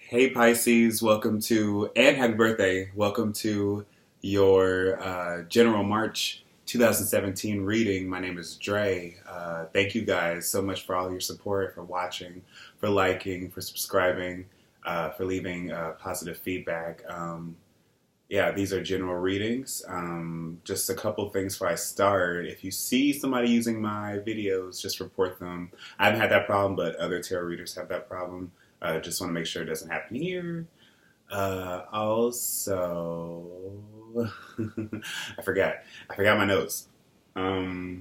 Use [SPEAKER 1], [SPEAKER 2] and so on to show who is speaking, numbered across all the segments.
[SPEAKER 1] Hey Pisces, welcome to, and happy birthday. Welcome to your General March 2017 reading. My name is Dre. Thank you guys so much for all your support, for watching, for liking, for subscribing, for leaving positive feedback. Yeah, these are general readings. Just a couple things before I start. If you see somebody using my videos, just report them. I haven't had that problem, but other tarot readers have that problem. Just want to make sure it doesn't happen here. Also, I forgot. I forgot my notes. I'll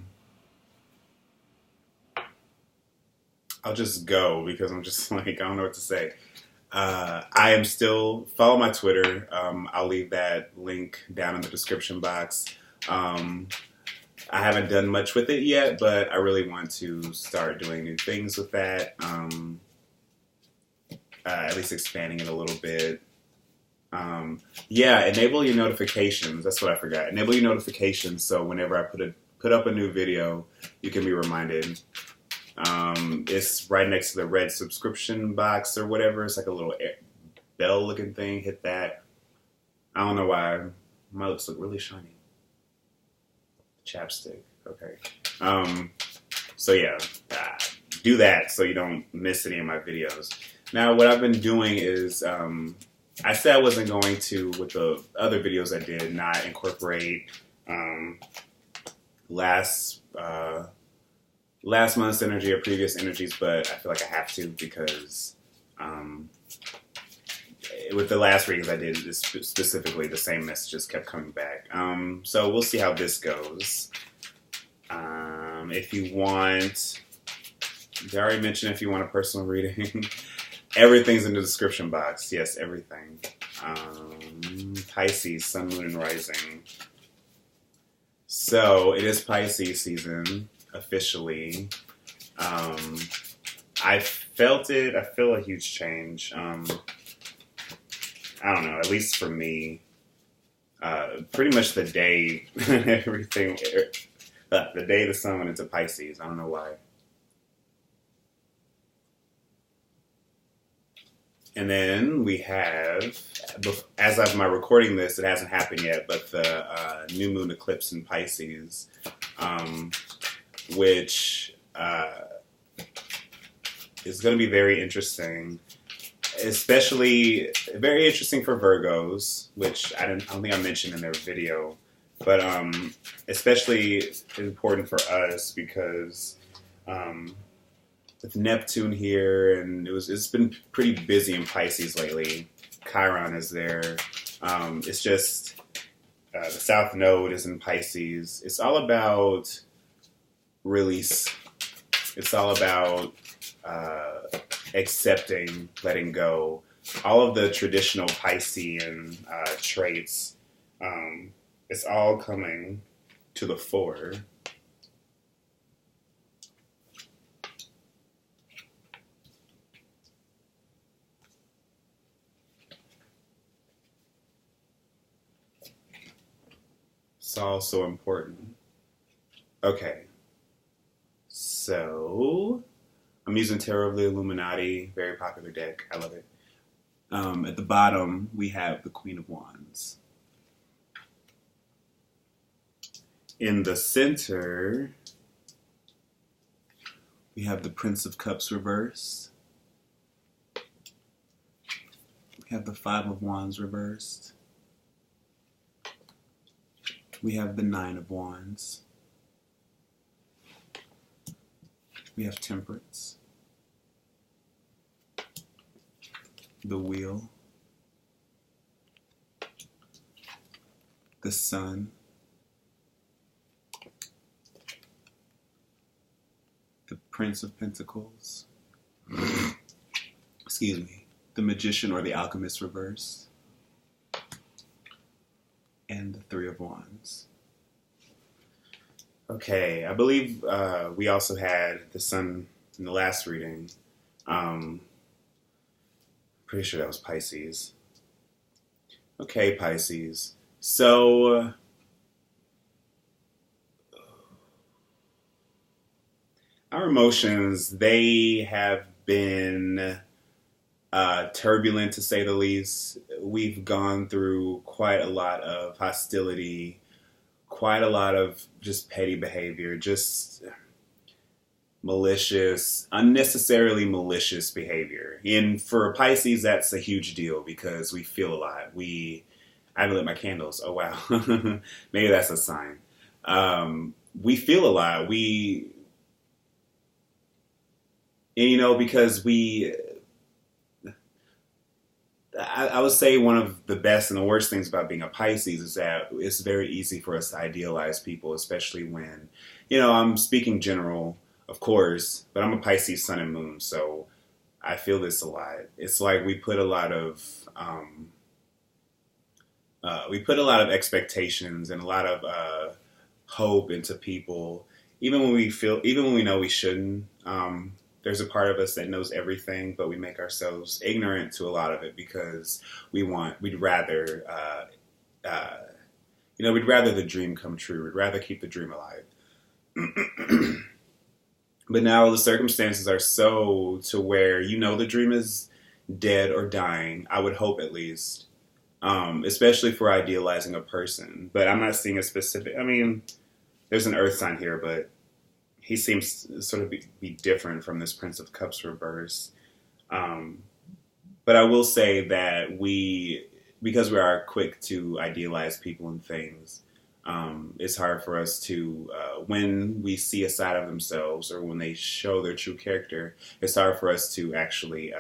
[SPEAKER 1] just go because I'm just like, I don't know what to say. I am still, follow my Twitter. I'll leave that link down in the description box. I haven't done much with it yet, but I really want to start doing new things with that. At least expanding it a little bit. Yeah, enable your notifications. That's what I forgot. Enable your notifications so whenever I put up a new video, you can be reminded. It's right next to the red subscription box or whatever. It's like a little bell looking thing. Hit that. I don't know why my lips look really shiny. Chapstick. Okay. So yeah, do that so you don't miss any of my videos. Now, what I've been doing is, I said I wasn't going to, with the other videos I did, not incorporate last month's energy or previous energies, but I feel like I have to because with the last readings I did, specifically the same messages kept coming back. So we'll see how this goes. If you want, I already mentioned if you want a personal reading. Everything's in the description box. Yes, everything. Pisces, Sun, Moon, and Rising. So, it is Pisces season, officially. I felt it. I feel a huge change. I don't know, at least for me. Pretty much the day everything... the day the sun went into Pisces. I don't know why. And then we have, as of my recording this, it hasn't happened yet, but the new moon eclipse in Pisces, which is going to be very interesting, especially very interesting for Virgos, which I don't think I mentioned in their video, but especially important for us because with Neptune here, and it's been pretty busy in Pisces lately. Chiron is there. It's just the South Node is in Pisces. It's all about release. It's all about accepting, letting go. All of the traditional Piscean traits. It's all coming to the fore. It's all so important. Okay. So, I'm using Tarot of the Illuminati. Very popular deck. I love it. At the bottom, we have the Queen of Wands. In the center, we have the Prince of Cups reversed. We have the Five of Wands reversed. We have the Nine of Wands. We have Temperance. The Wheel. The Sun. The Prince of Pentacles. Excuse me. The Magician or the Alchemist reversed. And the Three of Wands. Okay, I believe we also had the Sun in the last reading. Pretty sure that was Pisces. Okay, Pisces. So, our emotions, they have been turbulent to say the least. We've gone through quite a lot of hostility, quite a lot of just petty behavior, just malicious, unnecessarily malicious behavior. And for Pisces, that's a huge deal because we feel a lot. I haven't lit my candles. Oh, wow. Maybe that's a sign. We feel a lot. Because I would say one of the best and the worst things about being a Pisces is that it's very easy for us to idealize people, especially when, I'm speaking general, of course, but I'm a Pisces sun and moon, so I feel this a lot. It's like we put a lot of expectations and a lot of hope into people, even when we know we shouldn't. There's a part of us that knows everything, but we make ourselves ignorant to a lot of it because we'd rather, we'd rather the dream come true. We'd rather keep the dream alive. But now the circumstances are so to where, the dream is dead or dying. I would hope at least, especially for idealizing a person. But I'm not seeing a specific, there's an earth sign here, but he seems to sort of be different from this Prince of Cups reverse. But I will say that because we are quick to idealize people and things, it's hard for us to, when we see a side of themselves or when they show their true character, it's hard for us to actually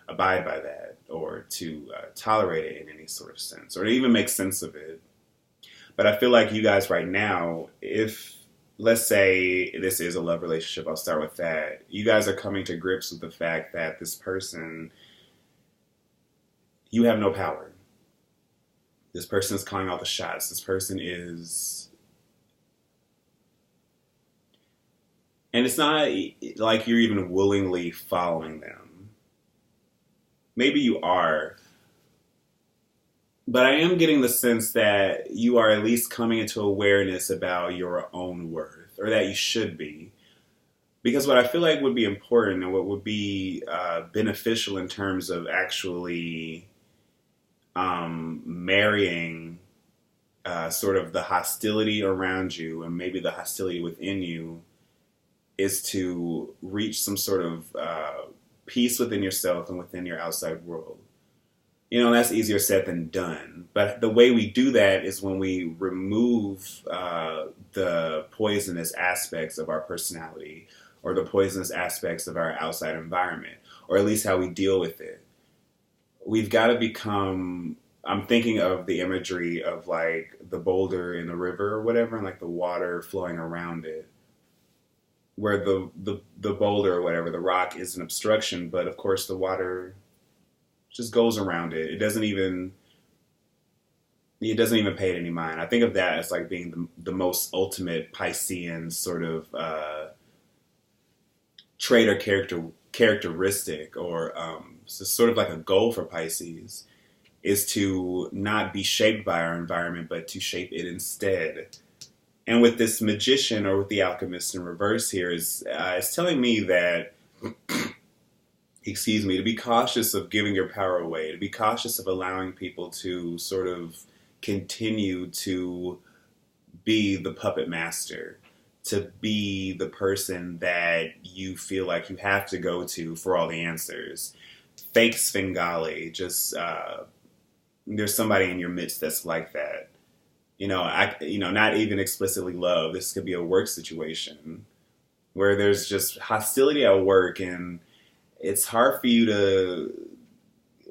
[SPEAKER 1] abide by that or to tolerate it in any sort of sense or to even make sense of it. But I feel like you guys right now, let's say this is a love relationship, I'll start with that. You guys are coming to grips with the fact that this person, you have no power. This person is calling all the shots. This person is... And it's not like you're even willingly following them. Maybe you are. But I am getting the sense that you are at least coming into awareness about your own worth, or that you should be. Because what I feel like would be important and what would be beneficial in terms of actually marrying sort of the hostility around you and maybe the hostility within you is to reach some sort of peace within yourself and within your outside world. That's easier said than done. But the way we do that is when we remove the poisonous aspects of our personality or the poisonous aspects of our outside environment, or at least how we deal with it. We've got to become, I'm thinking of the imagery of like the boulder in the river or whatever, and like the water flowing around it, where the boulder or whatever, the rock is an obstruction, but of course the water just goes around it. It doesn't even pay it any mind. I think of that as like being the most ultimate Piscean sort of trait or characteristic, or so sort of like a goal for Pisces, is to not be shaped by our environment, but to shape it instead. And with this magician, or with the alchemist in reverse here, is telling me that, to be cautious of giving your power away, to be cautious of allowing people to sort of continue to be the puppet master, to be the person that you feel like you have to go to for all the answers. Fake Svengali, just there's somebody in your midst that's like that. Not even explicitly love. This could be a work situation where there's just hostility at work, and it's hard for you to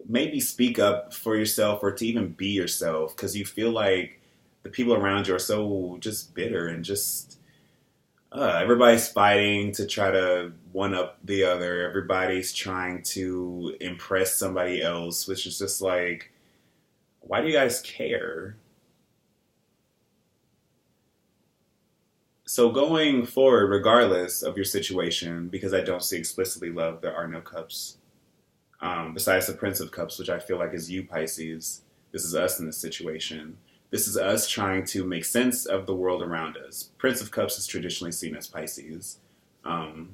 [SPEAKER 1] maybe speak up for yourself or to even be yourself because you feel like the people around you are so just bitter and just everybody's fighting to try to one up the other. Everybody's trying to impress somebody else, which is just like, why do you guys care? So going forward, regardless of your situation, because I don't see explicitly love, there are no cups. Besides the Prince of Cups, which I feel like is you, Pisces. This is us in this situation. This is us trying to make sense of the world around us. Prince of Cups is traditionally seen as Pisces. And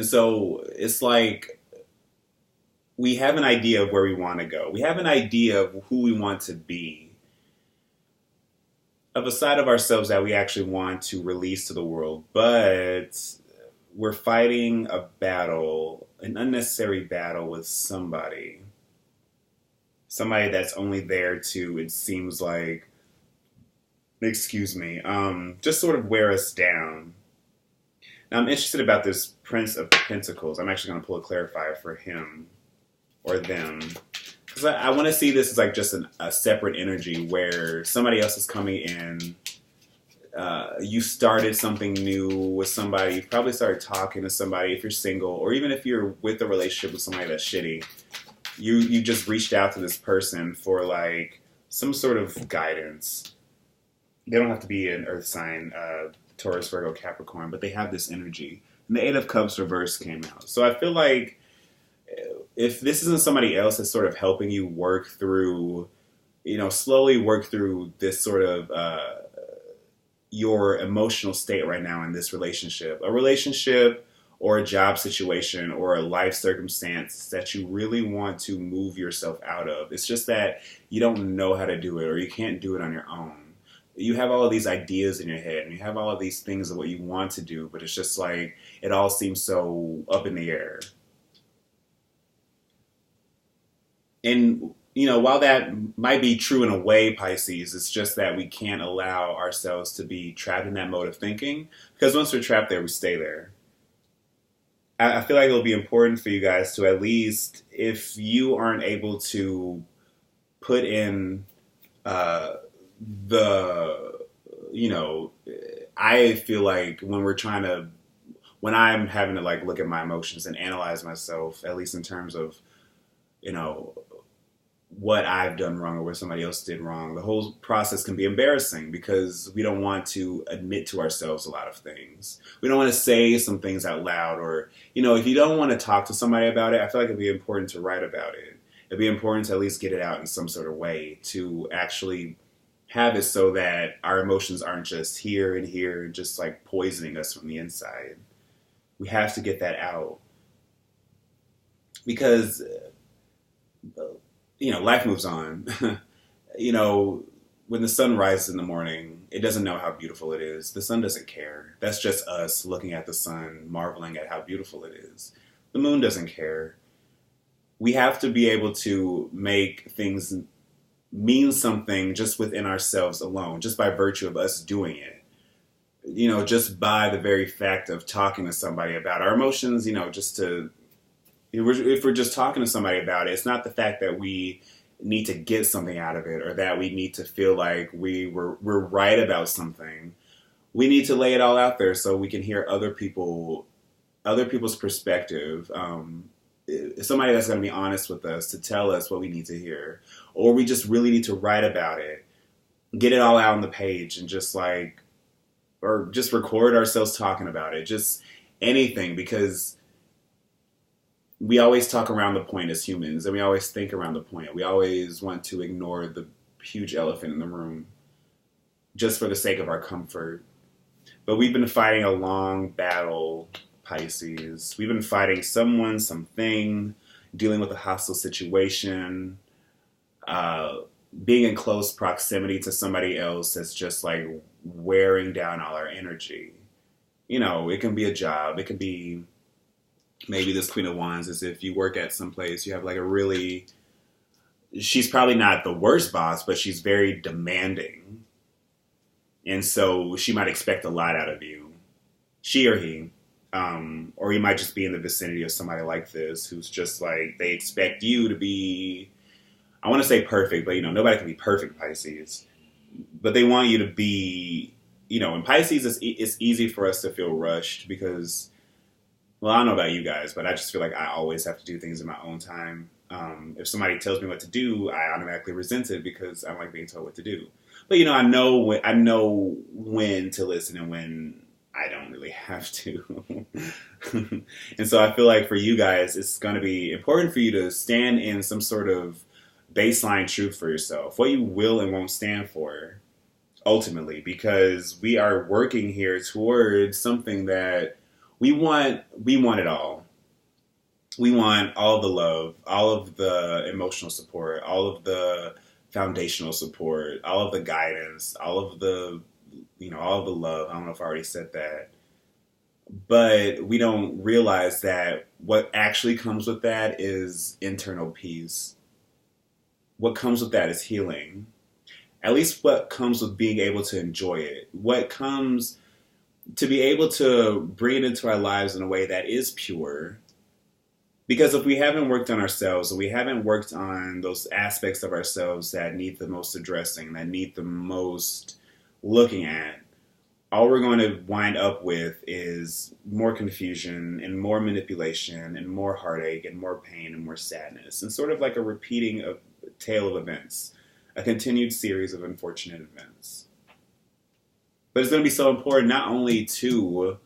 [SPEAKER 1] so it's like we have an idea of where we want to go. We have an idea of who we want to be, of a side of ourselves that we actually want to release to the world. But we're fighting a battle, an unnecessary battle with somebody. Somebody that's only there to, it seems like, excuse me, just sort of wear us down. Now, I'm interested about this Prince of Pentacles. I'm actually going to pull a clarifier for him or them. Because I want to see this as like just a separate energy where somebody else is coming in. You started something new with somebody. You probably started talking to somebody if you're single, or even if you're with a relationship with somebody that's shitty. You just reached out to this person for like some sort of guidance. They don't have to be an earth sign, Taurus, Virgo, Capricorn, but they have this energy. And the Eight of Cups reverse came out. So I feel like if this isn't somebody else that's sort of helping you work through, slowly work through this sort of your emotional state right now in this relationship, a relationship or a job situation or a life circumstance that you really want to move yourself out of. It's just that you don't know how to do it, or you can't do it on your own. You have all of these ideas in your head and you have all of these things of what you want to do, but it's just like it all seems so up in the air. And, while that might be true in a way, Pisces, it's just that we can't allow ourselves to be trapped in that mode of thinking, because once we're trapped there, we stay there. I feel like it'll be important for you guys to, at least, if you aren't able to put in I feel like when I'm having to like look at my emotions and analyze myself, at least in terms of, what I've done wrong or what somebody else did wrong, the whole process can be embarrassing because we don't want to admit to ourselves a lot of things. We don't want to say some things out loud, or, if you don't want to talk to somebody about it, I feel like it'd be important to write about it. It'd be important to at least get it out in some sort of way to actually have it so that our emotions aren't just here and here, just like poisoning us from the inside. We have to get that out because, life moves on. When the sun rises in the morning, it doesn't know how beautiful it is. The sun doesn't care. That's just us looking at the sun, marveling at how beautiful it is. The moon doesn't care. We have to be able to make things mean something just within ourselves alone, just by virtue of us doing it. Just by the very fact of talking to somebody about our emotions, if we're just talking to somebody about it, it's not the fact that we need to get something out of it or that we need to feel like we're right about something. We need to lay it all out there so we can hear other people's perspective. Somebody that's going to be honest with us to tell us what we need to hear, or we just really need to write about it, get it all out on the page, and just record ourselves talking about it, just anything, because we always talk around the point as humans, and we always think around the point. We always want to ignore the huge elephant in the room just for the sake of our comfort. But we've been fighting a long battle, Pisces. We've been fighting someone, something, dealing with a hostile situation, being in close proximity to somebody else that's just like wearing down all our energy. It can be a job. It can be maybe this Queen of Wands is if you work at some place, you have like she's probably not the worst boss, but she's very demanding. And so she might expect a lot out of you. She or he. Or you might just be in the vicinity of somebody like this who's just like, they expect you to be, I want to say perfect, but nobody can be perfect, Pisces. But they want you to be, in Pisces, it's easy for us to feel rushed because, well, I don't know about you guys, but I just feel like I always have to do things in my own time. If somebody tells me what to do, I automatically resent it because I don't like being told what to do. But I know when to listen and when I don't really have to. And so I feel like for you guys, it's going to be important for you to stand in some sort of baseline truth for yourself, what you will and won't stand for, ultimately, because we are working here towards something that we want it all. We want all the love, all of the emotional support, all of the foundational support, all of the guidance, all of the, all of the love. I don't know if I already said that. But we don't realize that what actually comes with that is internal peace. What comes with that is healing. At least what comes with being able to enjoy it. What comes to be able to bring it into our lives in a way that is pure. Because if we haven't worked on ourselves, or we haven't worked on those aspects of ourselves that need the most addressing, that need the most looking at, all we're going to wind up with is more confusion and more manipulation and more heartache and more pain and more sadness. And sort of like a repeating of tale of events, a continued series of unfortunate events. But it's going to be so important not only to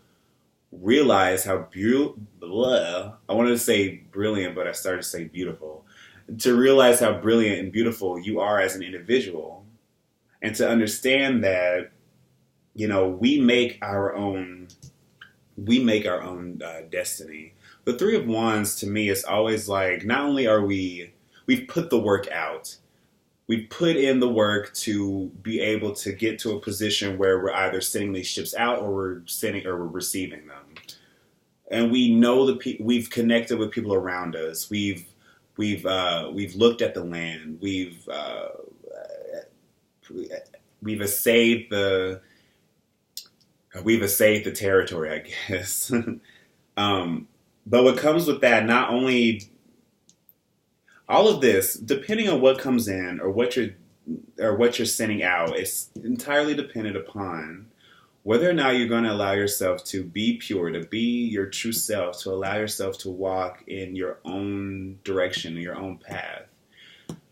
[SPEAKER 1] realize how I wanted to say brilliant, but I started to say beautiful. To realize how brilliant and beautiful you are as an individual, and to understand that, we make our own destiny. The Three of Wands to me is always like, not only are we've put the work out, we put in the work to be able to get to a position where we're either sending these ships out or we're receiving them. And we know we've connected with people around us. We've looked at the land. We've essayed the territory, I guess. But what comes with that, not only all of this, depending on what comes in or what you're sending out, it's entirely dependent upon whether or not you're going to allow yourself to be pure, to be your true self, to allow yourself to walk in your own direction, your own path.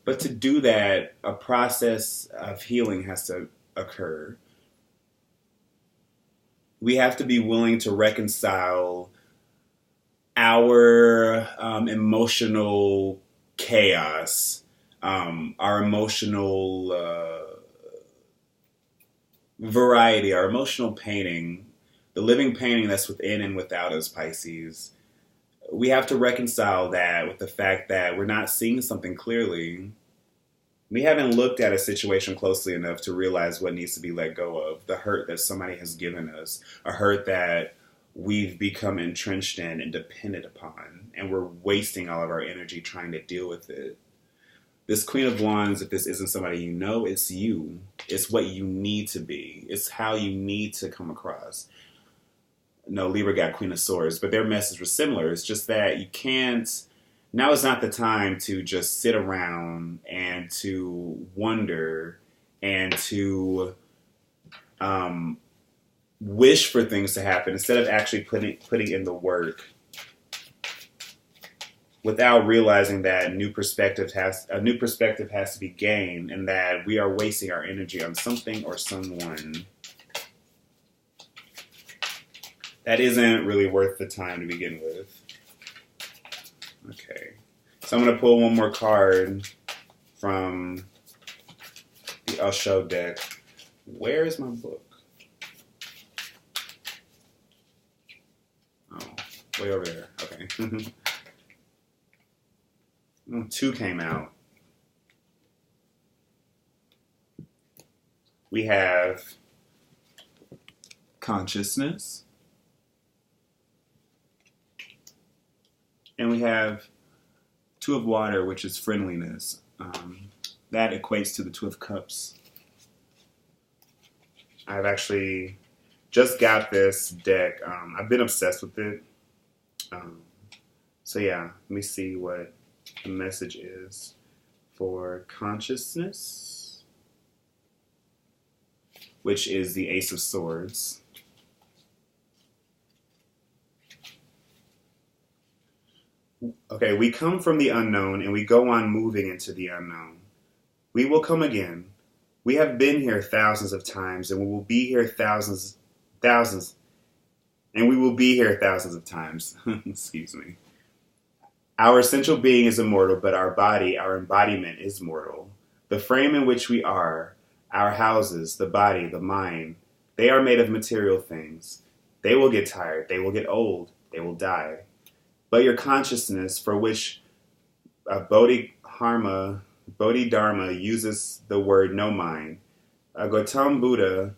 [SPEAKER 1] But to do that, a process of healing has to occur. We have to be willing to reconcile our emotional chaos, our emotional variety, our emotional painting, the living painting that's within and without us, Pisces. We have to reconcile that with the fact that we're not seeing something clearly. We haven't looked at a situation closely enough to realize what needs to be let go of, the hurt that somebody has given us, a hurt that we've become entrenched in and dependent upon, and we're wasting all of our energy trying to deal with it. This Queen of Wands, if this isn't somebody you know, it's you. It's what you need to be. It's how you need to come across. No, Libra got Queen of Swords, but their message was similar. It's just that you can't... Now is not the time to just sit around and to wonder and to wish for things to happen instead of actually putting in the work, without realizing that a new perspective has to be gained, and that we are wasting our energy on something or someone that isn't really worth the time to begin with. Okay, so I'm going to pull one more card from the Osho deck. Where is my book? Oh, way over there. Okay. Two came out. We have consciousness. And we have Two of Water, which is friendliness. That equates to the Two of Cups. I've actually just got this deck. I've been obsessed with it. So yeah, let me see what the message is for consciousness, which is the Ace of Swords. Okay, we come from the unknown and we go on moving into the unknown. We will come again. We have been here thousands of times, and we will be here thousands, and we will be here thousands of times. Excuse me. Our essential being is immortal, but our body, our embodiment is mortal. The frame in which we are, our houses, the body, the mind, they are made of material things. They will get tired. They will get old. They will die. But your consciousness, for which Bodhidharma uses the word no mind, Gautam Buddha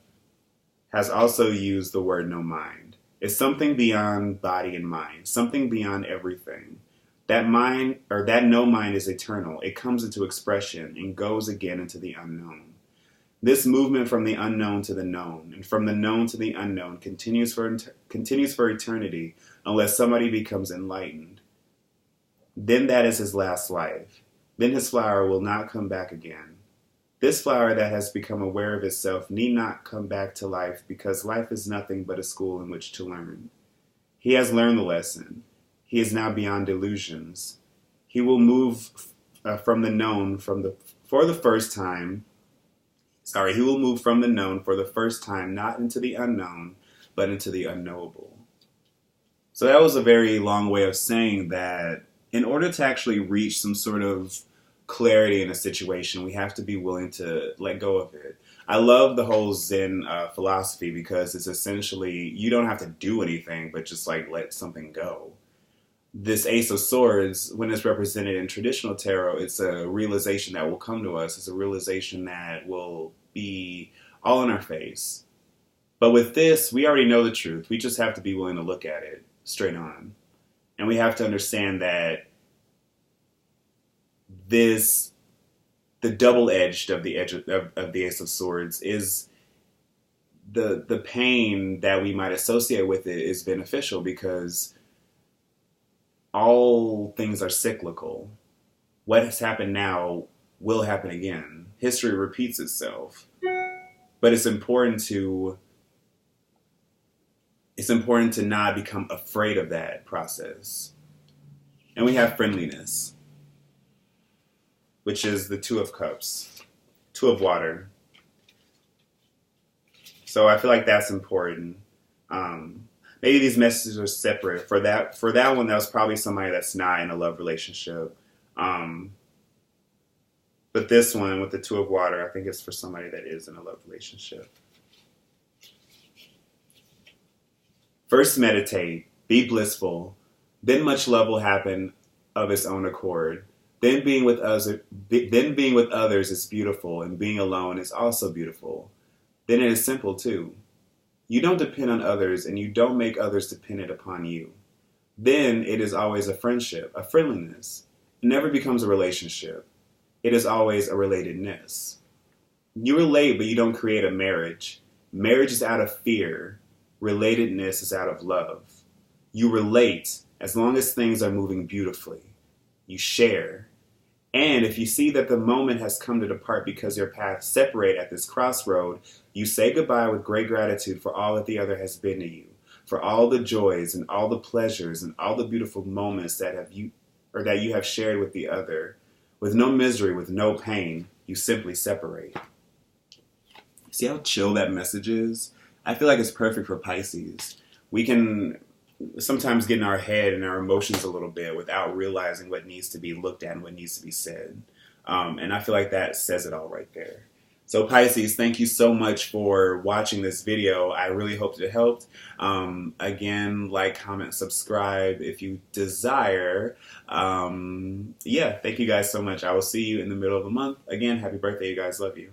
[SPEAKER 1] has also used the word no mind. It's something beyond body and mind, something beyond everything. That mind, or that no mind, is eternal. It comes into expression and goes again into the unknown. This movement from the unknown to the known, and from the known to the unknown, continues for eternity, unless somebody becomes enlightened. Then that is his last life. Then his flower will not come back again. This flower that has become aware of itself need not come back to life, because life is nothing but a school in which to learn. He has learned the lesson. He is now beyond delusions. He will move from the known for the first time. He will move from the known for the first time, not into the unknown, but into the unknowable. So that was a very long way of saying that in order to actually reach some sort of clarity in a situation, we have to be willing to let go of it. I love the whole Zen philosophy, because it's essentially, you don't have to do anything, but just like let something go. This Ace of Swords, when it's represented in traditional tarot, it's a realization that will come to us. It's a realization that will be all in our face. But with this, we already know the truth. We just have to be willing to look at it straight on. And we have to understand that the double-edged of the edge of the Ace of Swords is the pain that we might associate with it is beneficial, because all things are cyclical. What has happened now will happen again. History repeats itself. But it's important to not become afraid of that process. And we have friendliness, which is the Two of Cups, Two of Water. So I feel like that's important. Maybe these messages are separate. For that one, that was probably somebody that's not in a love relationship. But this one with the Two of Water, I think it's for somebody that is in a love relationship. First meditate, be blissful, then much love will happen of its own accord. Then being with others is beautiful, and being alone is also beautiful. Then it is simple too. You don't depend on others, and you don't make others dependent upon you. Then it is always a friendship, a friendliness. It never becomes a relationship. It is always a relatedness. You relate, but you don't create a marriage. Marriage is out of fear. Relatedness is out of love. You relate as long as things are moving beautifully. You share. And if you see that the moment has come to depart because your paths separate at this crossroad, you say goodbye with great gratitude for all that the other has been to you, for all the joys and all the pleasures and all the beautiful moments that you have shared with the other. With no misery, with no pain, you simply separate. See how chill that message is? I feel like it's perfect for Pisces. We can sometimes get in our head and our emotions a little bit without realizing what needs to be looked at and what needs to be said. And I feel like that says it all right there. So Pisces, thank you so much for watching this video. I really hope it helped. Again, like, comment, subscribe if you desire. Yeah, thank you guys so much. I will see you in the middle of the month. Again, happy birthday, you guys. Love you.